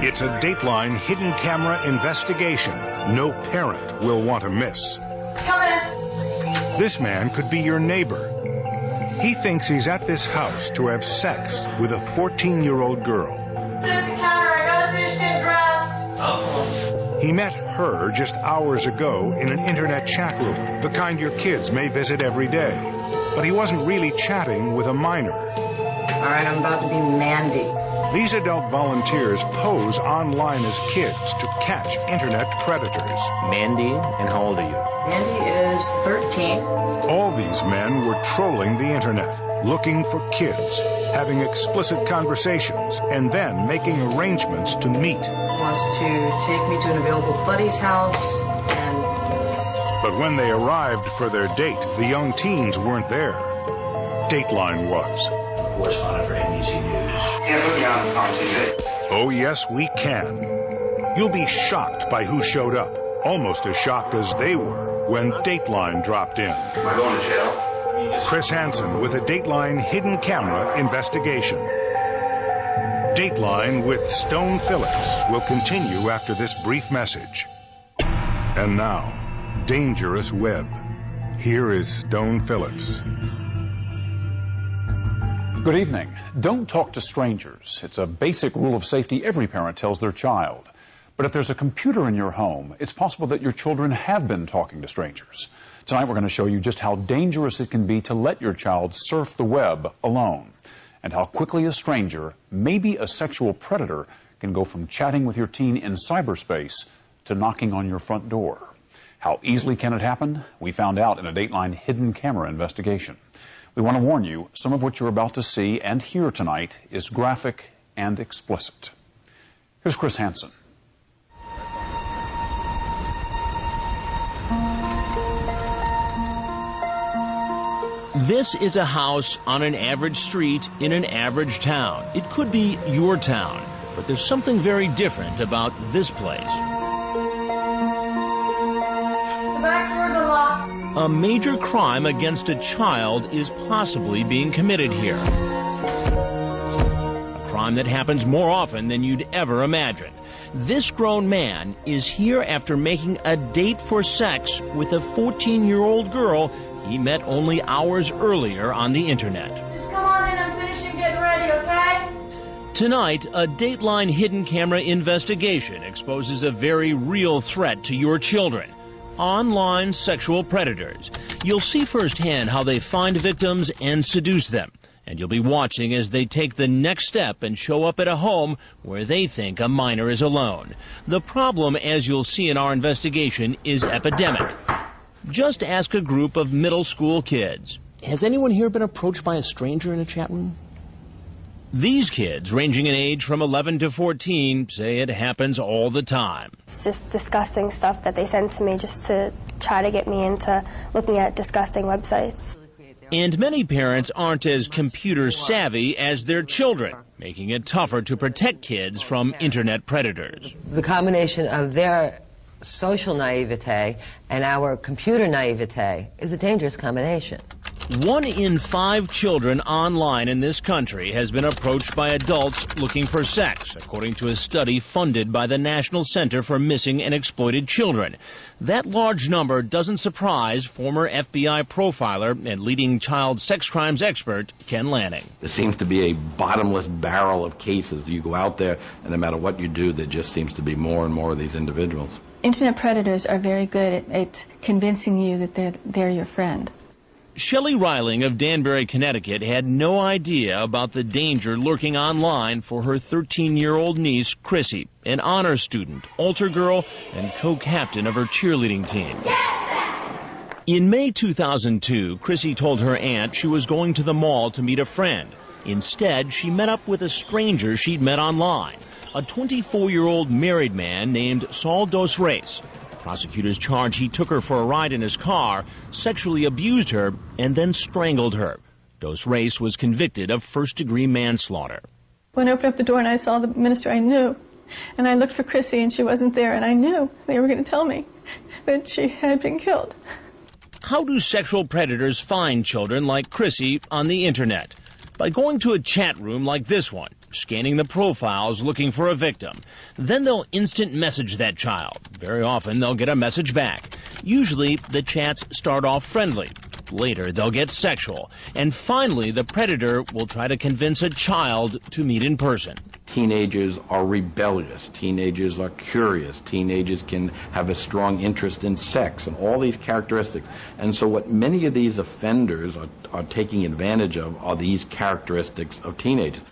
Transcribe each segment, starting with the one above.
It's a Dateline hidden camera investigation no parent will want to miss. Come in. This man could be your neighbor. He thinks he's at this house to have sex with a 14-year-old girl. Sit at the counter. I gotta finish getting dressed. He met her just hours ago in an internet chat room, the kind your kids may visit every day. But he wasn't really chatting with a minor. All right, I'm about to be Mandy. These adult volunteers pose online as kids to catch internet predators. Mandy, and how old are you? Mandy is 13. All these men were trolling the internet, looking for kids, having explicit conversations, and then making arrangements to meet. Wants to take me to an available buddy's house, and... But when they arrived for their date, the young teens weren't there. Dateline was. Correspondent for NBC News. Can't put me on TV. Oh, yes, we can. You'll be shocked by who showed up, almost as shocked as they were when Dateline dropped in. Am I going to jail? Chris Hansen with a Dateline hidden camera investigation. Dateline with Stone Phillips will continue after this brief message. And now, Dangerous Web. Here is Stone Phillips. Good evening. Don't talk to strangers. It's a basic rule of safety every parent tells their child. But if there's a computer in your home, it's possible that your children have been talking to strangers. Tonight we're going to show you just how dangerous it can be to let your child surf the web alone, and how quickly a stranger, maybe a sexual predator, can go from chatting with your teen in cyberspace to knocking on your front door. How easily can it happen? We found out in a Dateline hidden camera investigation. We want to warn you, some of what you're about to see and hear tonight is graphic and explicit. Here's Chris Hansen. This is a house on an average street in an average town. It could be your town, but there's something very different about this place. The back door's unlocked. A major crime against a child is possibly being committed here. A crime that happens more often than you'd ever imagine. This grown man is here after making a date for sex with a 14-year-old girl he met only hours earlier on the internet. Just come on in. I'm finishing getting ready, okay? Tonight, a Dateline hidden camera investigation exposes a very real threat to your children. Online sexual predators. You'll see firsthand how they find victims and seduce them. And you'll be watching as they take the next step and show up at a home where they think a minor is alone. The problem, as you'll see in our investigation, is epidemic. Just ask a group of middle school kids. Has anyone here been approached by a stranger in a chat room? These kids, ranging in age from 11 to 14, say it happens all the time. It's just disgusting stuff that they send to me just to try to get me into looking at disgusting websites. And many parents aren't as computer savvy as their children, making it tougher to protect kids from internet predators. The combination of their social naivete and our computer naivete is a dangerous combination. 1 in 5 children online in this country has been approached by adults looking for sex, according to a study funded by the National Center for Missing and Exploited Children. That large number doesn't surprise former FBI profiler and leading child sex crimes expert Ken Lanning. There seems to be a bottomless barrel of cases. You go out there, and no matter what you do, there just seems to be more and more of these individuals. Internet predators are very good at convincing you that they're your friend. Shelley Riling of Danbury, Connecticut, had no idea about the danger lurking online for her 13-year-old niece, Chrissy, an honor student, altar girl, and co-captain of her cheerleading team. In May 2002, Chrissy told her aunt she was going to the mall to meet a friend. Instead, she met up with a stranger she'd met online, a 24-year-old married man named Saul Dos Reis. Prosecutors charge he took her for a ride in his car, sexually abused her, and then strangled her. Dos Reis was convicted of first-degree manslaughter. When I opened up the door and I saw the minister, I knew. And I looked for Chrissy and she wasn't there, and I knew they were going to tell me that she had been killed. How do sexual predators find children like Chrissy on the internet? By going to a chat room like this one. scanning the profiles looking for a victim. Then they'll instant message that child. Very often they'll get a message back. Usually the chats start off friendly. Later they'll get sexual. And finally the predator will try to convince a child to meet in person. Teenagers are rebellious. Teenagers are curious. Teenagers can have a strong interest in sex and all these characteristics. And so what many of these offenders are taking advantage of are these characteristics of teenagers.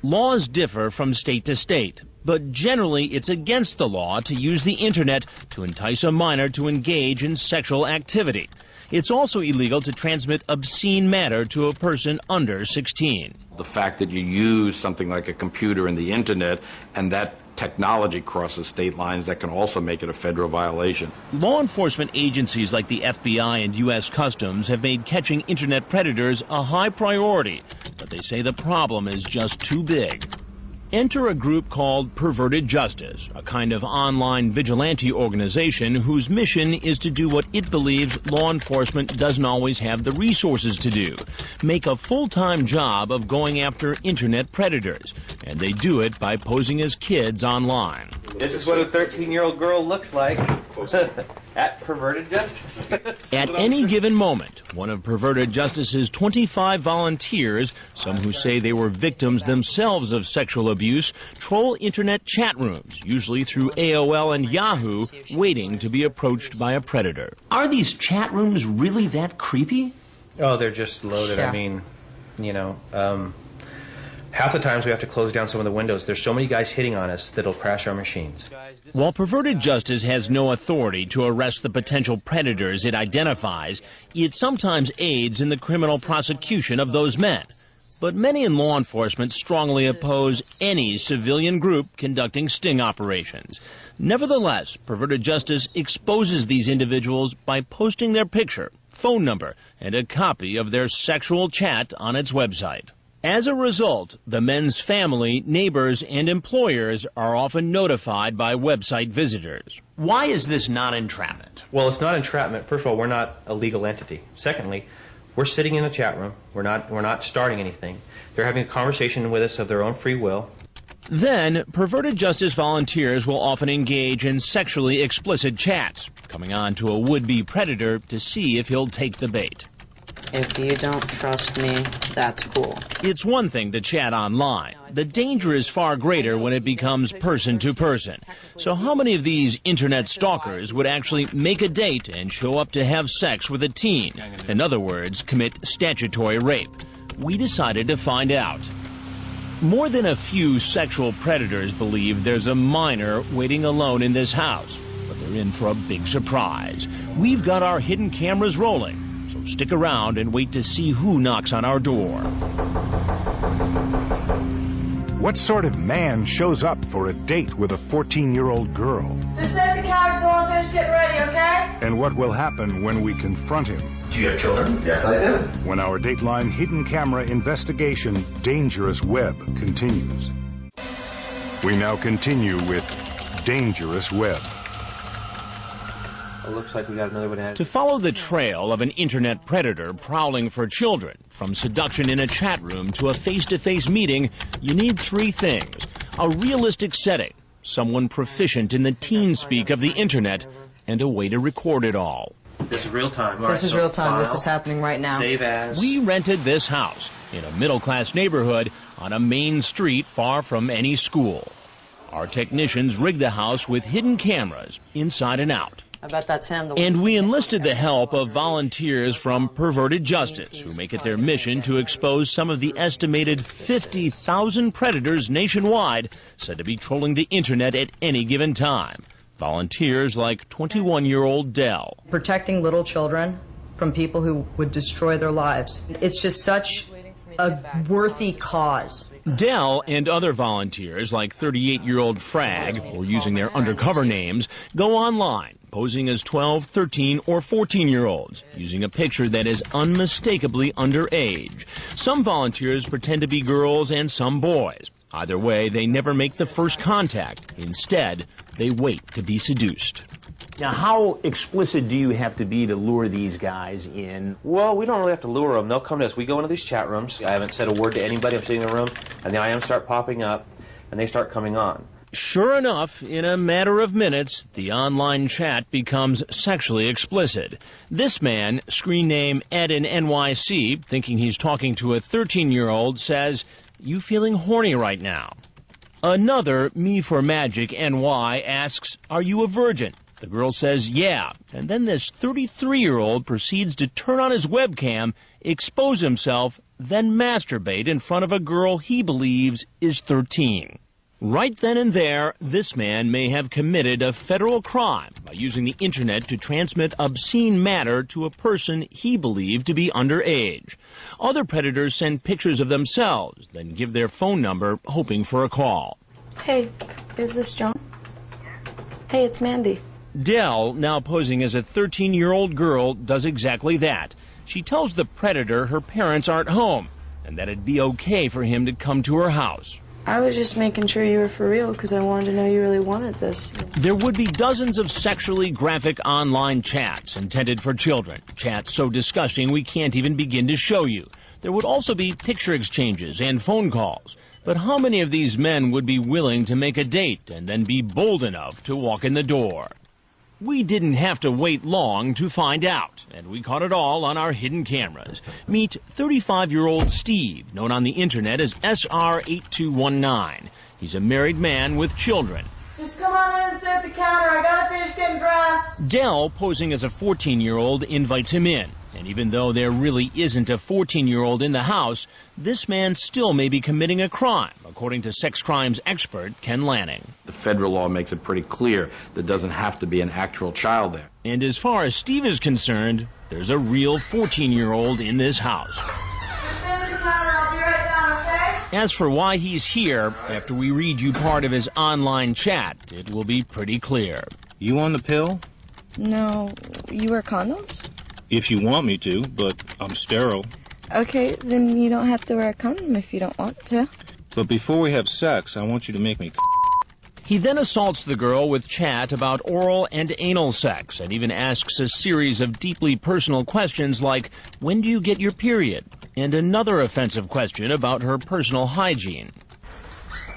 Laws differ from state to state, but generally it's against the law to use the internet to entice a minor to engage in sexual activity. It's also illegal to transmit obscene matter to a person under 16. The fact that you use something like a computer and the internet and that technology crosses state lines, that can also make it a federal violation. Law enforcement agencies like the FBI and U.S. Customs have made catching internet predators a high priority, but they say the problem is just too big. Enter a group called Perverted Justice, a kind of online vigilante organization whose mission is to do what it believes law enforcement doesn't always have the resources to do, make a full-time job of going after internet predators. And they do it by posing as kids online. This is what a 13-year-old girl looks like at Perverted Justice. At any given moment, one of Perverted Justice's 25 volunteers, some who say they were victims themselves of sexual abuse, troll internet chat rooms, usually through AOL and Yahoo, waiting to be approached by a predator. Are these chat rooms really that creepy? Oh, they're just loaded. Yeah. I mean, you know, half the times we have to close down some of the windows. There's so many guys hitting on us that'll crash our machines. While Perverted Justice has no authority to arrest the potential predators it identifies, it sometimes aids in the criminal prosecution of those men. But many in law enforcement strongly oppose any civilian group conducting sting operations. Nevertheless, Perverted Justice exposes these individuals by posting their picture, phone number, and a copy of their sexual chat on its website. As a result, the men's family, neighbors, and employers are often notified by website visitors. Why is this not entrapment? Well, it's not entrapment. First of all, we're not a legal entity. Secondly, we're sitting in a chat room. We're not starting anything. They're having a conversation with us of their own free will. Then, Perverted Justice volunteers will often engage in sexually explicit chats, coming on to a would-be predator to see if he'll take the bait. If you don't trust me, that's cool. It's one thing to chat online. The danger is far greater when it becomes person to person. So how many of these internet stalkers would actually make a date and show up to have sex with a teen? In other words, commit statutory rape. We decided to find out. More than a few sexual predators believe there's a minor waiting alone in this house, but they're in for a big surprise. We've got our hidden cameras rolling. So stick around and wait to see who knocks on our door. What sort of man shows up for a date with a 14-year-old girl? Just set the couch so I'll finish getting ready, okay? And what will happen when we confront him? Do you have children? Yes, I do. When our Dateline hidden camera investigation, Dangerous Web, continues. We now continue with Dangerous Web. It looks like we got another one added. To follow the trail of an internet predator prowling for children, from seduction in a chat room to a face-to-face meeting, you need three things. A realistic setting, someone proficient in the teen speak of the internet, and a way to record it all. This is real time. This is real time. This is happening right now. Save as. We rented this house in a middle-class neighborhood on a main street far from any school. Our technicians rigged the house with hidden cameras inside and out. I bet that's him. And we enlisted the help of volunteers from Perverted Justice, who make it their mission to expose some of the estimated 50,000 predators nationwide said to be trolling the internet at any given time. Volunteers like 21-year-old Dell. Protecting little children from people who would destroy their lives. It's just such a worthy cause. Dell and other volunteers like 38-year-old Frag, or using their undercover names, go online, posing as 12, 13, or 14-year-olds, using a picture that is unmistakably underage. Some volunteers pretend to be girls and some boys. Either way, they never make the first contact. Instead, they wait to be seduced. Now, how explicit do you have to be to lure these guys in? Well, we don't really have to lure them. They'll come to us. We go into these chat rooms. I haven't said a word to anybody. I'm sitting in the room, and the IMs start popping up, and they start coming on. Sure enough, in a matter of minutes, the online chat becomes sexually explicit. This man, screen name Ed in NYC, thinking he's talking to a 13-year-old, says, "You feeling horny right now?" Another, Me for Magic NY, asks, "Are you a virgin?" The girl says, "Yeah." And then this 33-year-old proceeds to turn on his webcam, expose himself, then masturbate in front of a girl he believes is 13. Right then and there, this man may have committed a federal crime by using the internet to transmit obscene matter to a person he believed to be underage. Other predators send pictures of themselves, then give their phone number, hoping for a call. Hey, is this John? Hey, it's Mandy. Dell, now posing as a 13-year-old girl, does exactly that. She tells the predator her parents aren't home, and that it'd be okay for him to come to her house. I was just making sure you were for real because I wanted to know you really wanted this. There would be dozens of sexually graphic online chats intended for children. Chats so disgusting we can't even begin to show you. There would also be picture exchanges and phone calls. But how many of these men would be willing to make a date and then be bold enough to walk in the door? We didn't have to wait long to find out, and we caught it all on our hidden cameras. Meet 35-year-old Steve, known on the internet as SR8219. He's a married man with children. Just come on in and sit at the counter. I gotta finish getting dressed. Dell, posing as a 14-year-old, invites him in. And even though there really isn't a 14-year-old in the house, this man still may be committing a crime, according to sex crimes expert Ken Lanning. The federal law makes it pretty clear there doesn't have to be an actual child there. And as far as Steve is concerned, there's a real 14-year-old in this house. Just sit at the counter. I'll be right down, okay? As for why he's here, after we read you part of his online chat, it will be pretty clear. You on the pill? No. You wear condoms? If you want me to, but I'm sterile. Okay, then you don't have to wear a condom if you don't want to. But before we have sex, I want you to make me He then assaults the girl with chat about oral and anal sex and even asks a series of deeply personal questions like, when do you get your period? And another offensive question about her personal hygiene.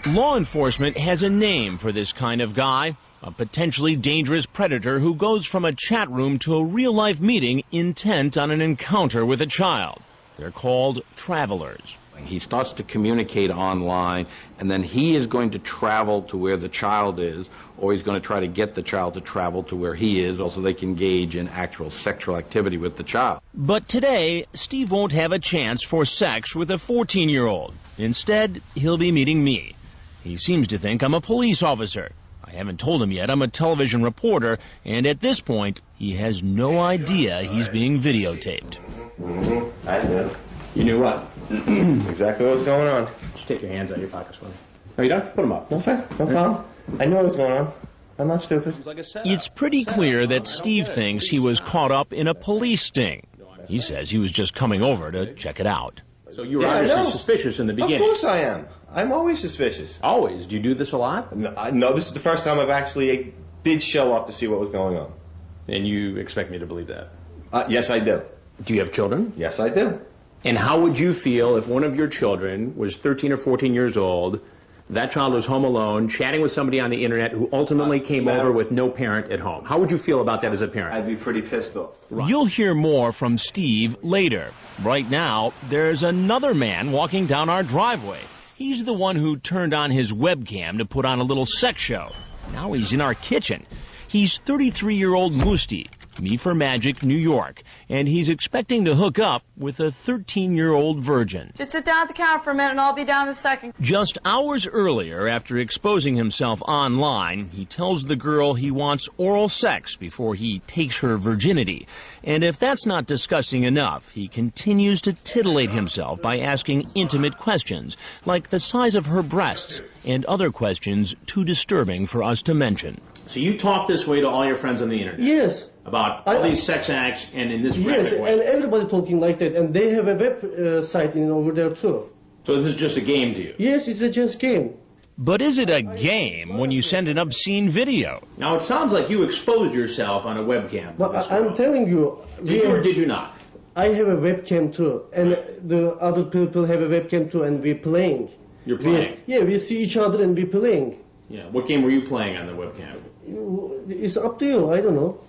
Law enforcement has a name for this kind of guy. A potentially dangerous predator who goes from a chat room to a real-life meeting intent on an encounter with a child. They're called travelers. He starts to communicate online, and then he is going to travel to where the child is, or he's going to try to get the child to travel to where he is, also they can engage in actual sexual activity with the child. But today, Steve won't have a chance for sex with a 14-year-old. Instead, he'll be meeting me. He seems to think I'm a police officer. I haven't told him yet I'm a television reporter, and at this point, he has no idea he's being videotaped. I knew. You knew what? Exactly what was going on. Just take your hands out of your pockets, will you? No, you don't have to put them up. No problem. I knew what was going on. I'm not stupid. It's pretty clear that Steve thinks he was caught up in a police sting. He says he was just coming over to check it out. So you were obviously suspicious in the beginning. Of course I am. I'm always suspicious. Always? Do you do this a lot? No, this is the first time I've actually did show up to see what was going on. And you expect me to believe that? Yes, I do. Do you have children? Yes, I do. And how would you feel if one of your children was 13 or 14 years old, that child was home alone, chatting with somebody on the internet who ultimately came over with no parent at home? How would you feel about that as a parent? I'd be pretty pissed off. Right. You'll hear more from Steve later. Right now, there's another man walking down our driveway. He's the one who turned on his webcam to put on a little sex show. Now he's in our kitchen. He's 33-year-old Musti, Me for Magic, New York, and he's expecting to hook up with a 13-year-old virgin. Just sit down at the counter for a minute and I'll be down in a second. Just hours earlier, after exposing himself online, he tells the girl he wants oral sex before he takes her virginity. And if that's not disgusting enough, he continues to titillate himself by asking intimate questions, like the size of her breasts, and other questions too disturbing for us to mention. So you talk this way to all your friends on the internet? Yes. About all these sex acts and in this graphic way? Yes, and everybody talking like that. And they have a web site over there too. So this is just a game to you? Yes, it's a just game. But is it a game when you send an obscene video? Now, it sounds like you exposed yourself on a webcam. But I'm telling you... Did you or did you not? I have a webcam too, and the other people have a webcam too, and we're playing. You're playing? We see each other and we're playing. Yeah, what game were you playing on the webcam? It's up to you, I don't know.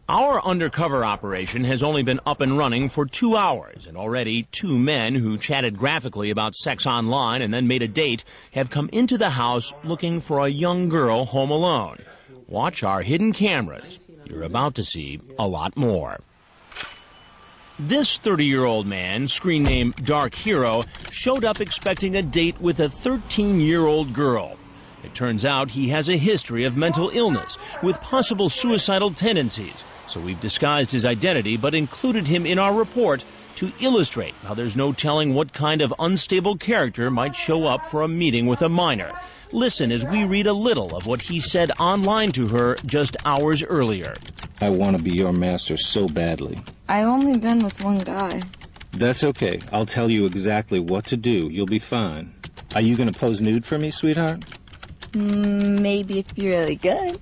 Our undercover operation has only been up and running for 2 hours, and already 2 men who chatted graphically about sex online and then made a date have come into the house looking for a young girl home alone. Watch our hidden cameras. You're about to see a lot more. This 30-year-old man, screen name Dark Hero, showed up expecting a date with a 13-year-old girl. It turns out he has a history of mental illness with possible suicidal tendencies. So we've disguised his identity but included him in our report to illustrate how there's no telling what kind of unstable character might show up for a meeting with a minor. Listen as we read a little of what he said online to her just hours earlier. I want to be your master so badly. I've only been with one guy. That's okay. I'll tell you exactly what to do. You'll be fine. Are you going to pose nude for me, sweetheart? Maybe if you're really good.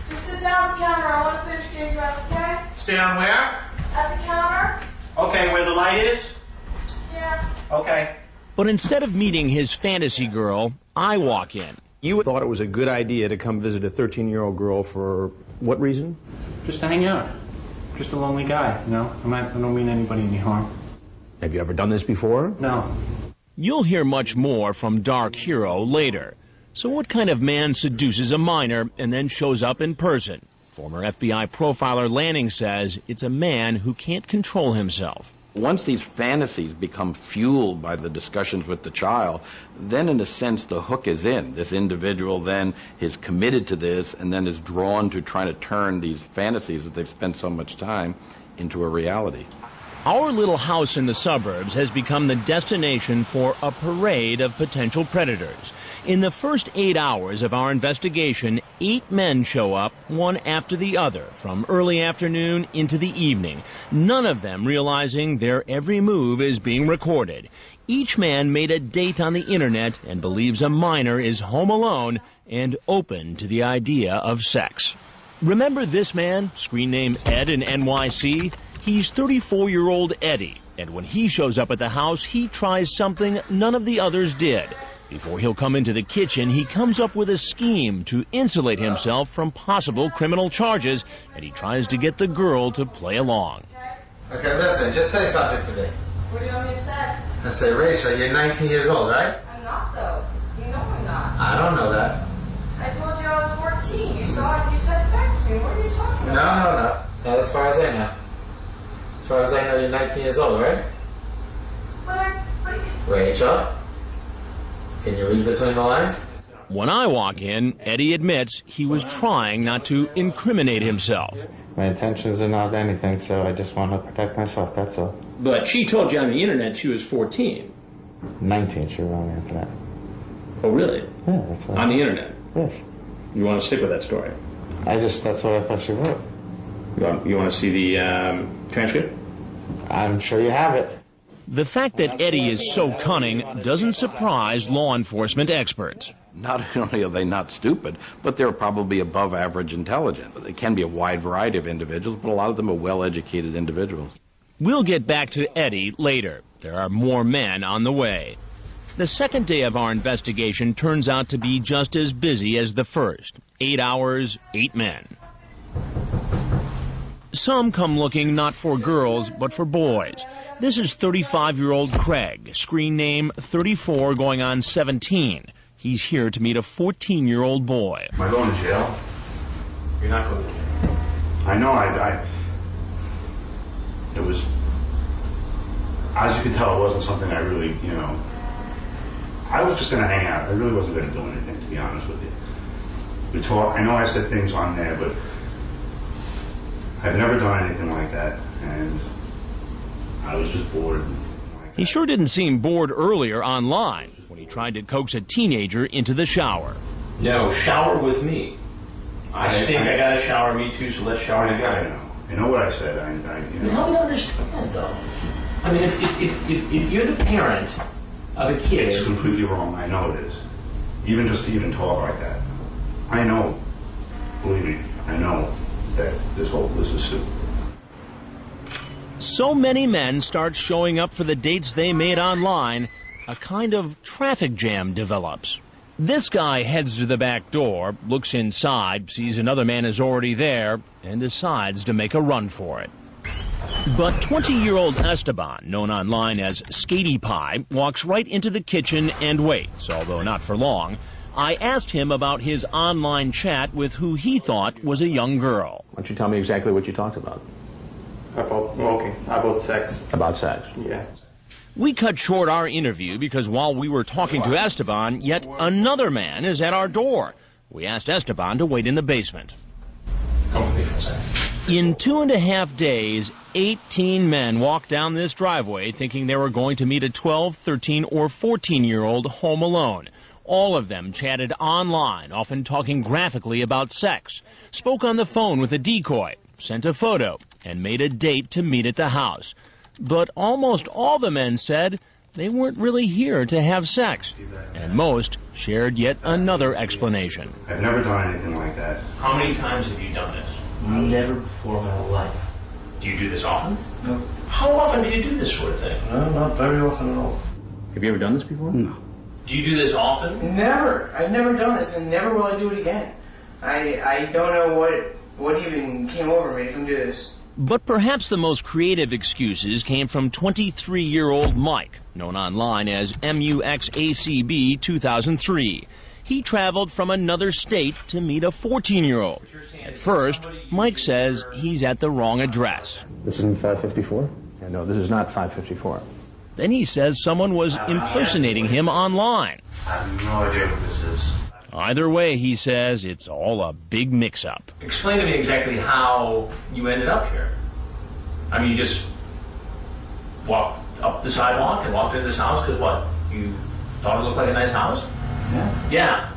Just sit down at the counter. I want to finish getting dressed, okay? Sit down where? At the counter. Okay, where the light is? Yeah. Okay. But instead of meeting his fantasy girl, I walk in. You thought it was a good idea to come visit a 13-year-old girl for what reason? Just to hang out. Just a lonely guy, you know? I don't mean anybody any harm. Have you ever done this before? No. You'll hear much more from Dark Hero later. So what kind of man seduces a minor and then shows up in person? Former FBI profiler Lanning says it's a man who can't control himself. Once these fantasies become fueled by the discussions with the child, then in a sense the hook is in. This individual then is committed to this and then is drawn to trying to turn these fantasies that they've spent so much time into a reality. Our little house in the suburbs has become the destination for a parade of potential predators. In the first 8 hours of our investigation, 8 men show up, one after the other, from early afternoon into the evening, none of them realizing their every move is being recorded. Each man made a date on the internet and believes a minor is home alone and open to the idea of sex. Remember this man, screen name Ed in NYC? He's 34-year-old Eddie, and when he shows up at the house, he tries something none of the others did. Before he'll come into the kitchen, he comes up with a scheme to insulate himself from possible criminal charges, and he tries to get the girl to play along. Okay, listen, just say something to me. What do you want me to say? I say, Rachel, you're 19 years old, right? I'm not, though. You know I'm not. I don't know that. I told you I was 14. You saw it, you typed back to me. What are you talking about? No. Not as far as I know. As far as I know, you're 19 years old, right? But Rachel? Can you read between the lines? When I walk in, Eddie admits he was trying not to incriminate himself. My intentions are not anything, so I just want to protect myself, that's all. But she told you on the internet she was 14. 19, she wrong after that. Oh, really? Yeah, that's what on the internet? Yes. You want to stick with that story? That's what I thought she wrote. You want to see the transcript? I'm sure you have it. The fact that Eddie is so cunning doesn't surprise law enforcement experts. Not only are they not stupid, but they're probably above average intelligent. They can be a wide variety of individuals, but a lot of them are well-educated individuals. We'll get back to Eddie later. There are more men on the way. The second day of our investigation turns out to be just as busy as the first. 8 hours, 8 men. Some come looking not for girls, but for boys. This is 35-year-old Craig, screen name 34 going on 17. He's here to meet a 14-year-old boy. Am I going to jail? You're not going to jail. I know, it was, as you can tell, it wasn't something I really, I was just going to hang out. I really wasn't going to do anything, to be honest with you. We talked, I know I said things on there, but I've never done anything like that, and I was just bored. He sure didn't seem bored earlier online when he tried to coax a teenager into the shower. No, shower with me. I think I got to shower, me too, so let's shower together. I know. You know what I said. How do you understand, though? I mean, if you're the parent of a kid. It's completely wrong. I know it is. Even just to even talk like that. I know. Believe me, I know that this is stupid. So many men start showing up for the dates they made online, a kind of traffic jam develops. This guy heads to the back door, looks inside, sees another man is already there, and decides to make a run for it. But 20-year-old Esteban, known online as Skatey Pie, walks right into the kitchen and waits, although not for long. I asked him about his online chat with who he thought was a young girl. Why don't you tell me exactly what you talked about? About sex. About sex? Yeah. We cut short our interview because while we were talking to Esteban, yet another man is at our door. We asked Esteban to wait in the basement. Come with me for a second. In 2.5 days, 18 men walked down this driveway thinking they were going to meet a 12, 13, or 14-year-old home alone. All of them chatted online, often talking graphically about sex, spoke on the phone with a decoy, sent a photo, and made a date to meet at the house. But almost all the men said they weren't really here to have sex, and most shared yet another explanation. I've never done anything like that. How many times have you done this? Never before in my life. Do you do this often? No. How often do you do this sort of thing? No, not very often at all. Have you ever done this before? No. Do you do this often? Never. I've never done this, and never will I do it again. I don't know what even came over me to come do this. But perhaps the most creative excuses came from 23-year-old Mike, known online as MUXACB 2003. He traveled from another state to meet a 14-year-old. At first, Mike says he's at the wrong address. This isn't 554? Yeah, no, this is not 554. Then he says someone was impersonating him online. I have no idea what this is. Either way, he says it's all a big mix-up. Explain to me exactly how you ended up here. I mean, you just walked up the sidewalk and walked into this house because what? You thought it looked like a nice house? Yeah. Yeah.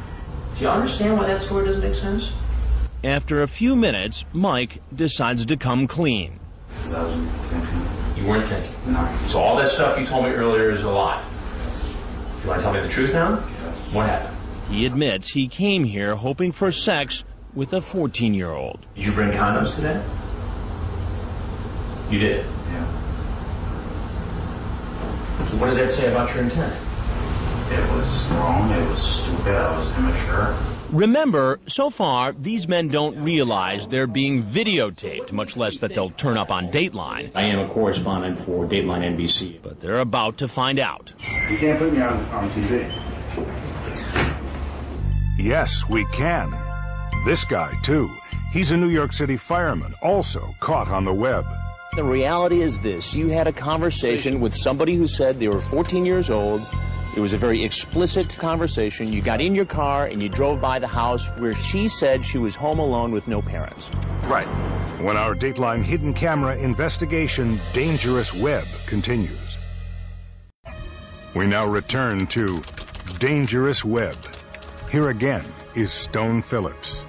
Do you understand why that story doesn't make sense? After a few minutes, Mike decides to come clean. Because I wasn't thinking. You weren't thinking? No. So all that stuff you told me earlier is a lie? Yes. You want to tell me the truth now? Yes. What happened? He admits he came here hoping for sex with a 14-year-old. Did you bring condoms today? You did? Yeah. So what does that say about your intent? It was wrong. It was stupid. I was immature. Remember, so far, these men don't realize they're being videotaped, much less that they'll turn up on Dateline. I am a correspondent for Dateline NBC. But they're about to find out. You can't put me on TV. Yes, we can. This guy, too. He's a New York City fireman, also caught on the web. The reality is this. You had a conversation with somebody who said they were 14 years old. It was a very explicit conversation. You got in your car and you drove by the house where she said she was home alone with no parents. Right. When our Dateline hidden camera investigation, Dangerous Web, continues. We now return to Dangerous Web. Here again is Stone Phillips.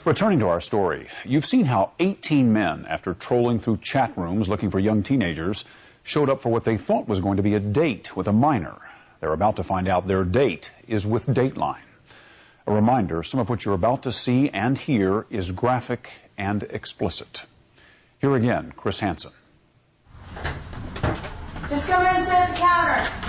Returning to our story, you've seen how 18 men, after trolling through chat rooms looking for young teenagers, showed up for what they thought was going to be a date with a minor. They're about to find out their date is with Dateline. A reminder, some of what you're about to see and hear is graphic and explicit. Here again, Chris Hansen. Just come in and sit at the counter.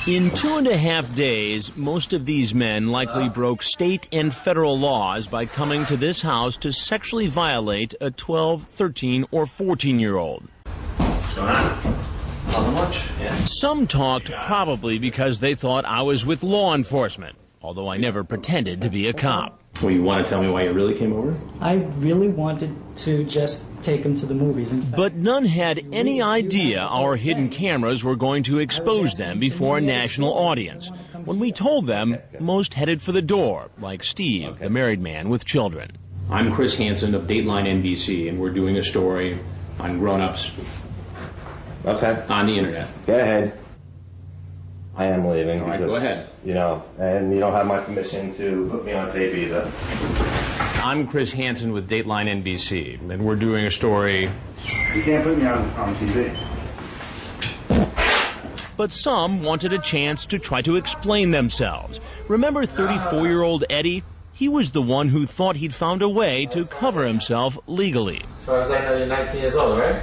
In 2.5 days, most of these men likely broke state and federal laws by coming to this house to sexually violate a 12, 13, or 14-year-old. What's going on? Nothing much. Yeah. Some talked probably because they thought I was with law enforcement, although I never pretended to be a cop. Well, you want to tell me why you really came over? I really wanted to just take him to the movies. In fact, but none had any idea our hidden cameras were going to expose them before a national audience. When we told them, most headed for the door, like Steve, the married man with children. I'm Chris Hansen of Dateline NBC, and we're doing a story on grown-ups. Okay. On the internet. Go ahead. I am leaving. All right, because, go ahead. You know, and you don't have my permission to put me on tape either. I'm Chris Hansen with Dateline NBC, and we're doing a story. You can't put me on TV. But some wanted a chance to try to explain themselves. Remember 34-year-old Eddie? He was the one who thought he'd found a way to cover himself legally. So I was like, you're 19 years old, right?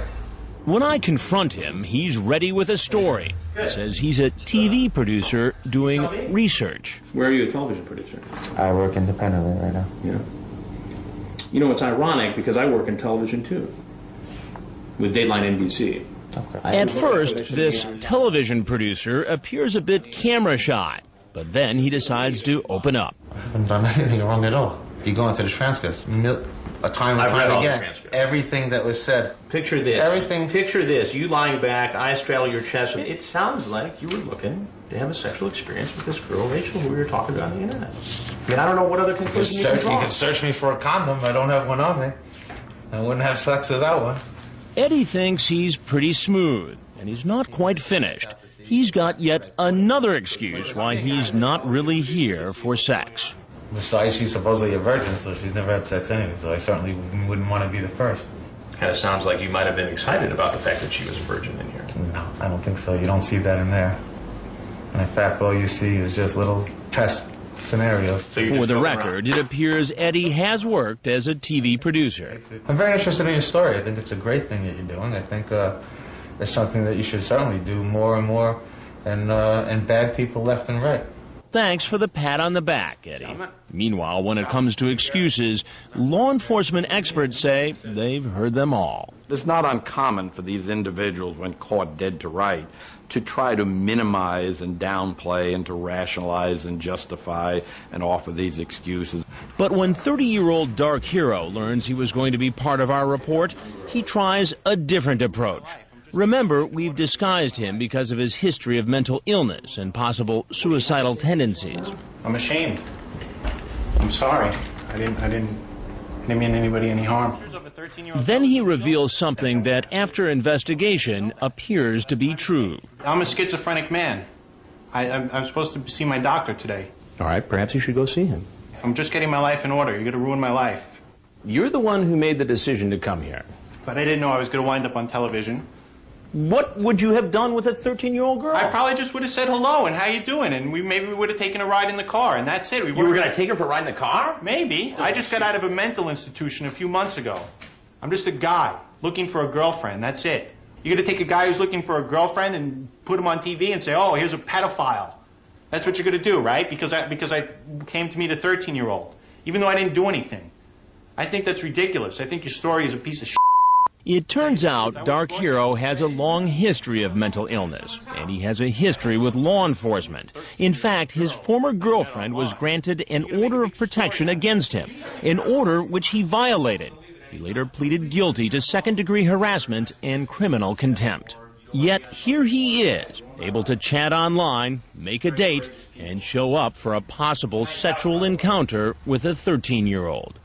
When I confront him, he's ready with a story. He says he's a TV producer doing research. Where are you a television producer? I work independently right now. Yeah. You know, it's ironic because I work in television too, with Dateline NBC. Okay. At first, this television producer appears a bit camera shy, but then he decides to open up. I haven't done anything wrong at all. You go into the transcripts, time and time again, everything that was said. Picture this. Everything. Picture this. You lying back, eyes straddle your chest. It sounds like you were looking to have a sexual experience with this girl, Rachel, who we were talking about on the internet. I mean, I don't know what other conclusion you can draw. You can search me for a condom. I don't have one on me. I wouldn't have sex without one. Eddie thinks he's pretty smooth, and he's not quite finished. He's got yet another excuse why he's not really here for sex. Besides, she's supposedly a virgin, so she's never had sex anyway, so I certainly wouldn't want to be the first. Kind of sounds like you might have been excited about the fact that she was a virgin in here. No, I don't think so. You don't see that in there. And in fact, all you see is just little test scenarios. For the record, it appears Eddie has worked as a TV producer. I'm very interested in your story. I think it's a great thing that you're doing. I think it's something that you should certainly do more and more and bag people left and right. Thanks for the pat on the back, Eddie. Meanwhile, when it comes to excuses, law enforcement experts say they've heard them all. It's not uncommon for these individuals, when caught dead to right, to try to minimize and downplay and to rationalize and justify and offer these excuses. But when 30-year-old Dark Hero learns he was going to be part of our report, he tries a different approach. Remember, we've disguised him because of his history of mental illness and possible suicidal tendencies. I'm ashamed. I'm sorry. I didn't mean anybody any harm. Then he reveals something that, after investigation, appears to be true. I'm a schizophrenic man. I'm supposed to see my doctor today. All right, perhaps you should go see him. I'm just getting my life in order. You're going to ruin my life. You're the one who made the decision to come here. But I didn't know I was going to wind up on television. What would you have done with a 13-year-old girl? I probably just would have said hello and how you doing, and maybe we would have taken a ride in the car, and that's it. You were going to take her for a ride in the car? Maybe. I just got out of a mental institution a few months ago. I'm just a guy looking for a girlfriend. That's it. You're going to take a guy who's looking for a girlfriend and put him on TV and say, oh, here's a pedophile. That's what you're going to do, right? Because I came to meet a 13-year-old, even though I didn't do anything. I think that's ridiculous. I think your story is a piece of shit. It turns out Dark Hero has a long history of mental illness, and he has a history with law enforcement. In fact, his former girlfriend was granted an order of protection against him, an order which he violated. He later pleaded guilty to second-degree harassment and criminal contempt. Yet here he is, able to chat online, make a date, and show up for a possible sexual encounter with a 13-year-old.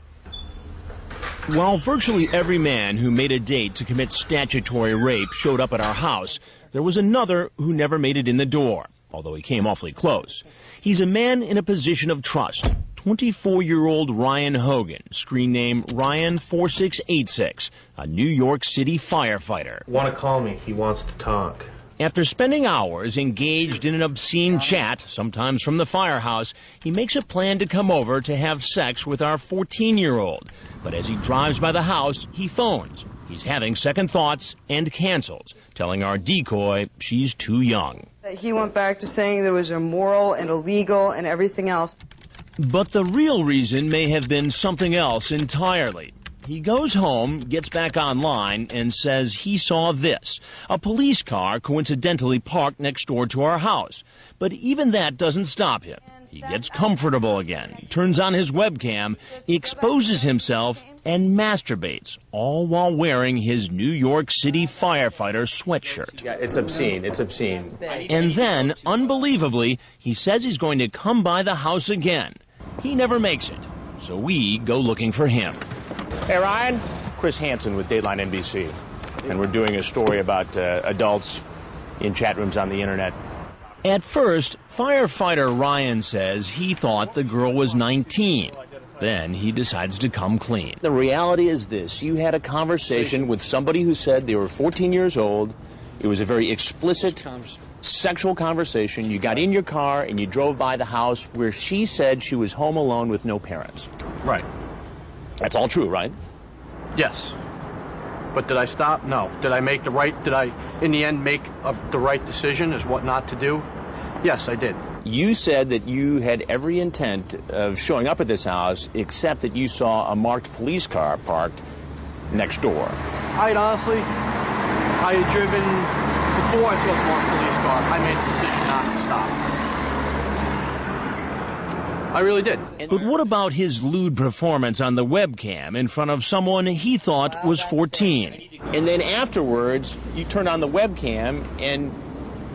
While virtually every man who made a date to commit statutory rape showed up at our house, there was another who never made it in the door, although he came awfully close. He's a man in a position of trust. 24-year-old Ryan Hogan, screen name Ryan4686, a New York City firefighter. Want to call me? He wants to talk. After spending hours engaged in an obscene chat, sometimes from the firehouse, he makes a plan to come over to have sex with our 14-year-old. But as he drives by the house, he phones. He's having second thoughts and cancels, telling our decoy she's too young. He went back to saying there was immoral and illegal and everything else. But the real reason may have been something else entirely. He goes home, gets back online, and says he saw this. A police car coincidentally parked next door to our house. But even that doesn't stop him. He gets comfortable again, turns on his webcam, exposes himself, and masturbates, all while wearing his New York City firefighter sweatshirt. Yeah, it's obscene. It's obscene. And then, unbelievably, he says he's going to come by the house again. He never makes it, so we go looking for him. Hey, Ryan. Chris Hansen with Dateline NBC. And we're doing a story about adults in chat rooms on the internet. At first, firefighter Ryan says he thought the girl was 19. Then he decides to come clean. The reality is this. You had a conversation with somebody who said they were 14 years old. It was a very explicit sexual conversation. You got in your car and you drove by the house where she said she was home alone with no parents. Right. That's all true, right? Yes. But did I stop? No. Did I in the end, make the right decision as what not to do? Yes, I did. You said that you had every intent of showing up at this house, except that you saw a marked police car parked next door. I had driven, before I saw the marked police car, I made the decision not to stop. I really did. But what about his lewd performance on the webcam in front of someone he thought was 14? And then afterwards, you turned on the webcam and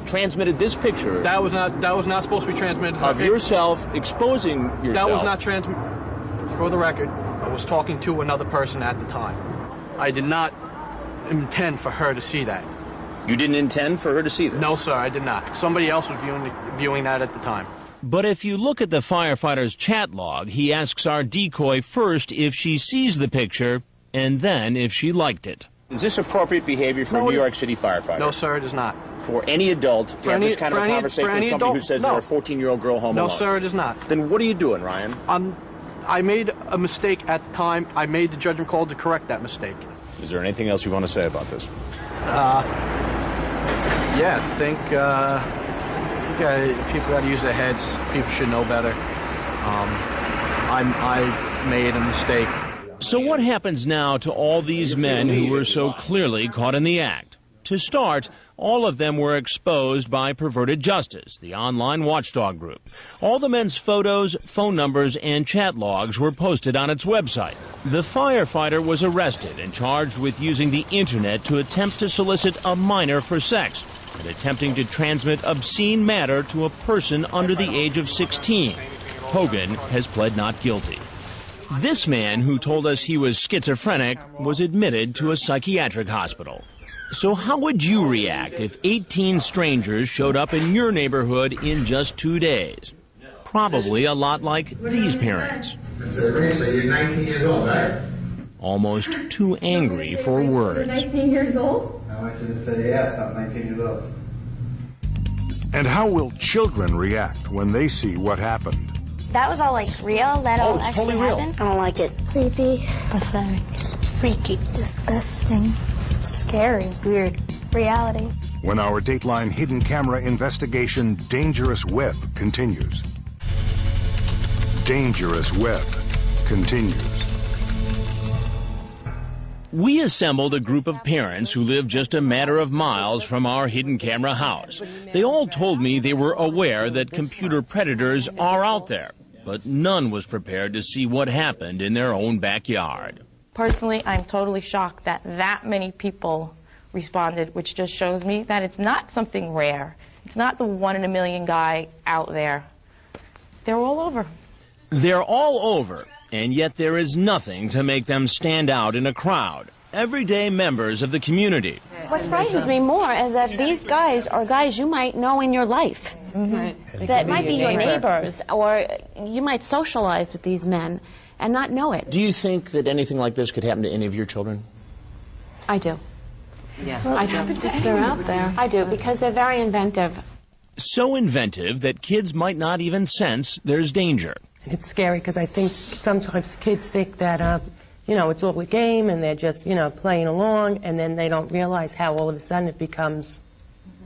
transmitted this picture. That was not supposed to be transmitted. Of yourself exposing yourself. That was not transmitted. For the record, I was talking to another person at the time. I did not intend for her to see that. You didn't intend for her to see this? No, sir, I did not. Somebody else was viewing that at the time. But if you look at the firefighter's chat log, he asks our decoy first if she sees the picture and then if she liked it. Is this appropriate behavior for a New York City firefighter? No, sir, it is not. For any adult to have this kind of conversation with somebody who says they're a 14-year-old girl home alone? No, sir, it is not. Then what are you doing, Ryan? I made a mistake at the time. I made the judgment call to correct that mistake. Is there anything else you want to say about this? Yeah, I think people got to use their heads. People should know better. I made a mistake. So what happens now to all these men who were so clearly caught in the act? To start, all of them were exposed by Perverted Justice, the online watchdog group. All the men's photos, phone numbers, and chat logs were posted on its website. The firefighter was arrested and charged with using the internet to attempt to solicit a minor for sex and attempting to transmit obscene matter to a person under the age of 16. Hogan has pled not guilty. This man, who told us he was schizophrenic, was admitted to a psychiatric hospital. So how would you react if 18 strangers showed up in your neighborhood in just 2 days? Probably a lot like these parents. You're 19 years old, right? Almost too angry for words. You're 19 years old? I want you to say yes, I'm 19 years old. And how will children react when they see what happened? That was all like real? That all it's actually totally real. happened? I don't like it. Creepy. Pathetic. Freaky. Disgusting. Scary. Weird. Reality. When our Dateline hidden camera investigation Dangerous Web continues. Dangerous Web continues. We assembled a group of parents who live just a matter of miles from our hidden camera house. They all told me they were aware that computer predators are out there, but none was prepared to see what happened in their own backyard. Personally, I'm totally shocked that many people responded, which just shows me that it's not something rare. It's not the 1 in a million guy out there. They're all over. They're all over, and yet there is nothing to make them stand out in a crowd. Everyday members of the community. What frightens me more is that these guys are guys you might know in your life. That might be your neighbors, or you might socialize with these men and not know it. Do you think that anything like this could happen to any of your children? I do. Yeah. I do. They're out there. I do, because they're very inventive. So inventive that kids might not even sense there's danger. It's scary because I think sometimes kids think that, it's all a game and they're just, playing along, and then they don't realize how all of a sudden it becomes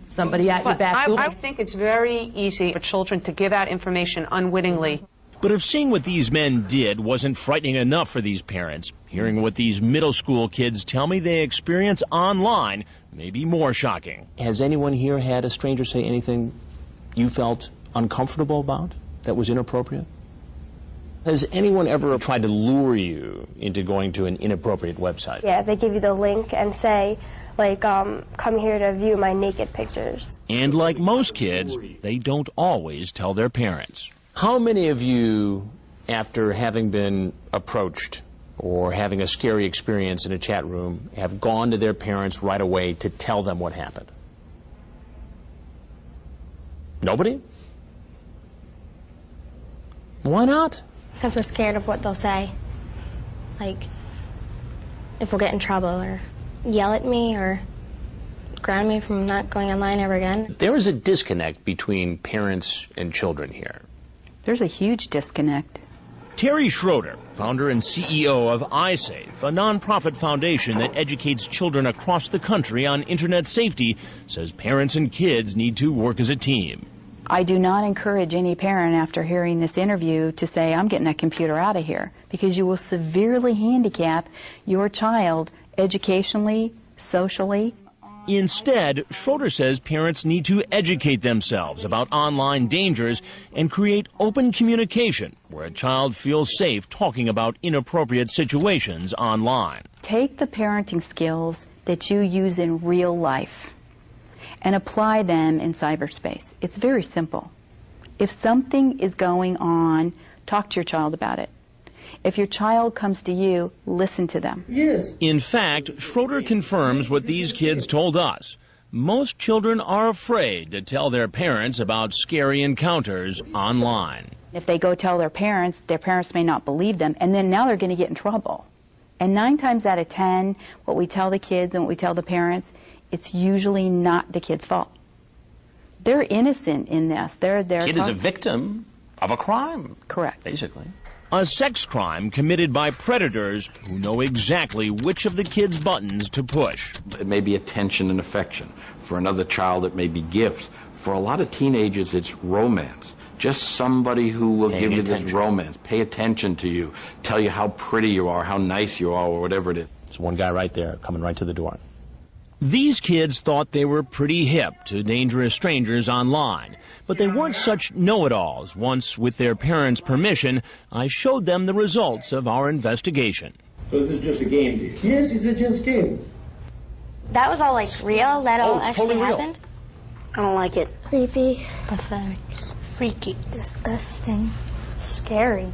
somebody at your back door. I think it's very easy for children to give out information unwittingly. But if seeing what these men did wasn't frightening enough for these parents, hearing what these middle school kids tell me they experience online may be more shocking. Has anyone here had a stranger say anything you felt uncomfortable about, that was inappropriate? Has anyone ever tried to lure you into going to an inappropriate website? Yeah, they give you the link and say, come here to view my naked pictures. And like most kids, they don't always tell their parents. How many of you, after having been approached or having a scary experience in a chat room, have gone to their parents right away to tell them what happened? Nobody? Why not? Because we're scared of what they'll say. Like, if we'll get in trouble or yell at me or ground me from not going online ever again. There is a disconnect between parents and children here. There's a huge disconnect. Terry Schroeder, founder and CEO of iSafe, a nonprofit foundation that educates children across the country on internet safety, says parents and kids need to work as a team. I do not encourage any parent after hearing this interview to say, I'm getting that computer out of here, because you will severely handicap your child educationally, socially. Instead, Schroeder says parents need to educate themselves about online dangers and create open communication where a child feels safe talking about inappropriate situations online. Take the parenting skills that you use in real life and apply them in cyberspace. It's very simple. If something is going on, talk to your child about it. If your child comes to you, listen to them. Yes. In fact, Schroeder confirms what these kids told us. Most children are afraid to tell their parents about scary encounters online. If they go tell their parents may not believe them, and then now they're going to get in trouble. And 9 times out of 10, what we tell the kids and what we tell the parents, it's usually not the kid's fault. They're innocent in this. The kid is a victim of a crime. Correct. Basically. A sex crime committed by predators who know exactly which of the kids' buttons to push. It may be attention and affection. For another child, it may be gifts. For a lot of teenagers, it's romance. Just somebody who will give you this romance, pay attention to you, tell you how pretty you are, how nice you are, or whatever it is. There's one guy right there coming right to the door. These kids thought they were pretty hip to dangerous strangers online, but they weren't such know-it-alls. Once, with their parents' permission, I showed them the results of our investigation. So this is just a game, dude? Yes, it's a just game. That was all, like, real? That all it's actually totally real. happened? I don't like it. Creepy. Pathetic. Freaky. Disgusting. Scary.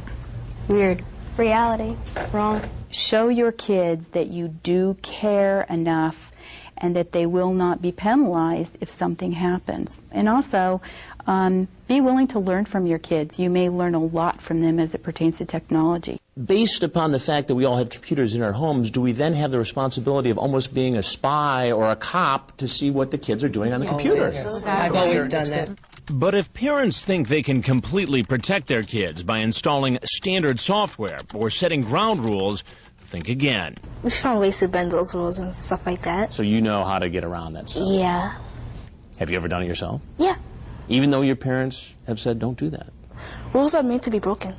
Weird. Reality. Wrong. Show your kids that you do care enough and that they will not be penalized if something happens. And also, be willing to learn from your kids. You may learn a lot from them as it pertains to technology. Based upon the fact that we all have computers in our homes, do we then have the responsibility of almost being a spy or a cop to see what the kids are doing on the computer? I've always done that. But if parents think they can completely protect their kids by installing standard software or setting ground rules, think again. We found ways to bend those rules and stuff like that. So you know how to get around that stuff? Yeah. Have you ever done it yourself? Yeah. Even though your parents have said don't do that? Rules are made to be broken.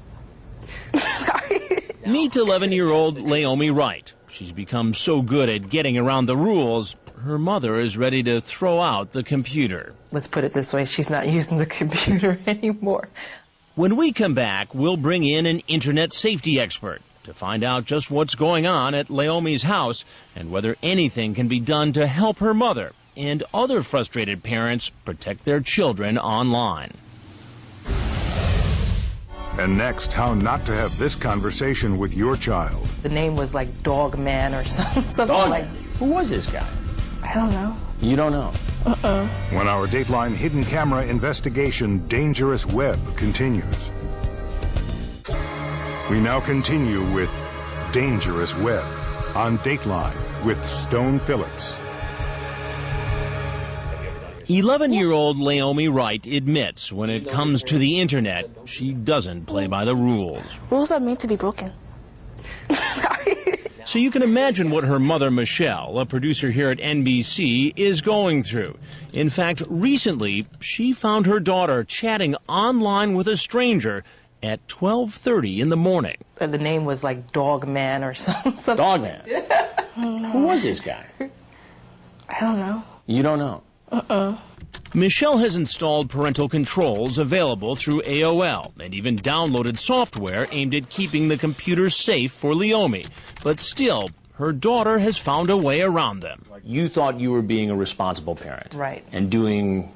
Meet 11-year-old Laomi Wright. She's become so good at getting around the rules, her mother is ready to throw out the computer. Let's put it this way, she's not using the computer anymore. When we come back, we'll bring in an internet safety expert to find out just what's going on at Laomi's house and whether anything can be done to help her mother and other frustrated parents protect their children online. And next, how not to have this conversation with your child. The name was like Dog Man or something Dog like Man. Who was this guy? I don't know. You don't know? When our Dateline hidden camera investigation, Dangerous Web, continues. We now continue with Dangerous Web on Dateline with Stone Phillips. 11-year-old Laomi Wright admits when it comes to the internet, she doesn't play by the rules. Rules are made to be broken. So you can imagine what her mother, Michelle, a producer here at NBC, is going through. In fact, recently, she found her daughter chatting online with a stranger at 12:30 in the morning. The name was like Dog Man or something. Dog Man? Who was this guy? I don't know. You don't know? Michelle has installed parental controls available through AOL and even downloaded software aimed at keeping the computer safe for Laomi. But still, her daughter has found a way around them. You thought you were being a responsible parent. Right. And doing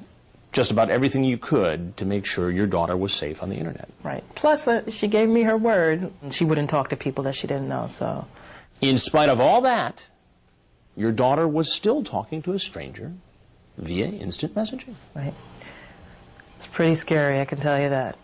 just about everything you could to make sure your daughter was safe on the internet. Right. Plus, she gave me her word. She wouldn't talk to people that she didn't know, so. In spite of all that, your daughter was still talking to a stranger via instant messaging. Right. It's pretty scary, I can tell you that.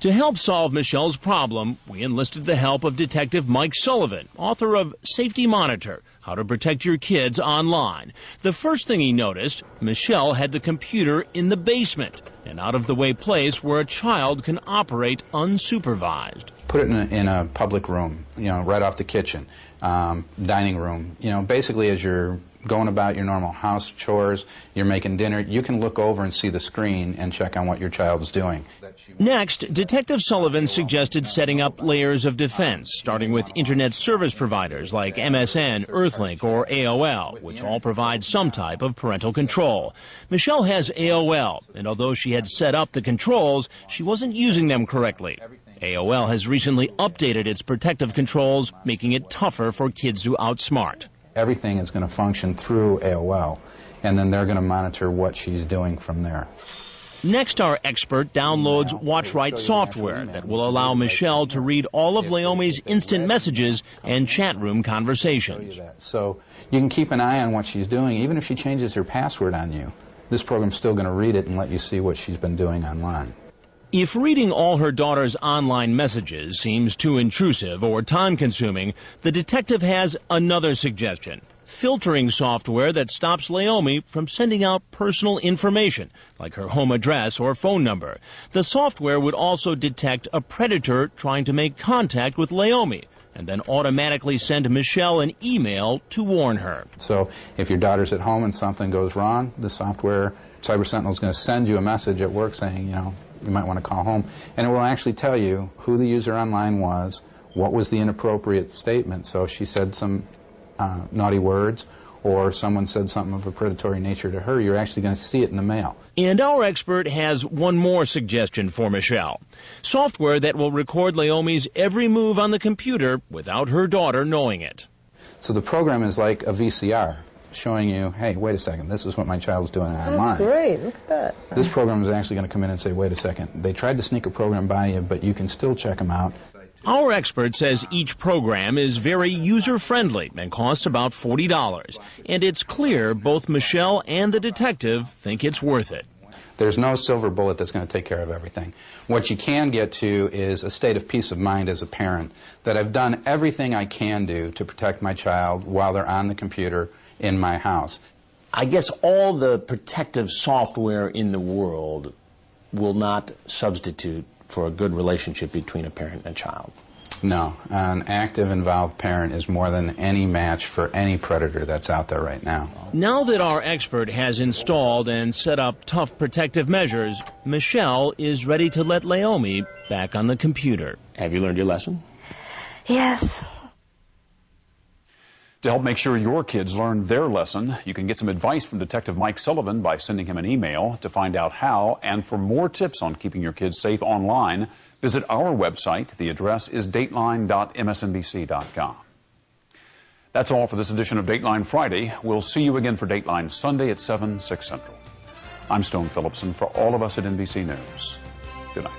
To help solve Michelle's problem, we enlisted the help of Detective Mike Sullivan, author of Safety Monitor, How to Protect Your Kids Online. The first thing he noticed, Michelle had the computer in the basement, an out-of-the-way place where a child can operate unsupervised. Put it in a public room, right off the kitchen, dining room. Basically as you're going about your normal house chores, you're making dinner, you can look over and see the screen and check on what your child's doing. Next, Detective Sullivan suggested setting up layers of defense, starting with internet service providers like MSN, Earthlink, or AOL, which all provide some type of parental control. Michelle has AOL, and although she had set up the controls, she wasn't using them correctly. AOL has recently updated its protective controls, making it tougher for kids to outsmart. Everything is going to function through AOL, and then they're going to monitor what she's doing from there. Next, our expert downloads WatchRight software that will allow Michelle to read all of Leomi's instant messages and chat room conversations. So you can keep an eye on what she's doing, even if she changes her password on you. This program's still going to read it and let you see what she's been doing online. If reading all her daughter's online messages seems too intrusive or time-consuming, the detective has another suggestion: filtering software that stops Leomi from sending out personal information, like her home address or phone number. The software would also detect a predator trying to make contact with Leomi, and then automatically send Michelle an email to warn her. So if your daughter's at home and something goes wrong, the software, Cyber Sentinel, is going to send you a message at work saying, you might want to call home, and it will actually tell you who the user online was, what was the inappropriate statement. So if she said some naughty words, or someone said something of a predatory nature to her, you're actually going to see it in the mail. And our expert has one more suggestion for Michelle: software that will record Leomi's every move on the computer without her daughter knowing it. So the program is like a VCR, showing you, hey, wait a second, this is what my child's doing online. That's great. Look at that. This program is actually going to come in and say, wait a second, they tried to sneak a program by you, but you can still check them out. Our expert says each program is very user-friendly and costs about $40. And it's clear both Michelle and the detective think it's worth it. There's no silver bullet that's going to take care of everything. What you can get to is a state of peace of mind as a parent, that I've done everything I can do to protect my child while they're on the computer in my house. I guess all the protective software in the world will not substitute for a good relationship between a parent and a child. No, an active, involved parent is more than any match for any predator that's out there right now. Now that our expert has installed and set up tough protective measures, Michelle is ready to let Leomi back on the computer. Have you learned your lesson? Yes. To help make sure your kids learn their lesson, you can get some advice from Detective Mike Sullivan by sending him an email. To find out how, and for more tips on keeping your kids safe online, visit our website. The address is dateline.msnbc.com. That's all for this edition of Dateline Friday. We'll see you again for Dateline Sunday at 7, 6 Central. I'm Stone Phillipson. For all of us at NBC News, good night.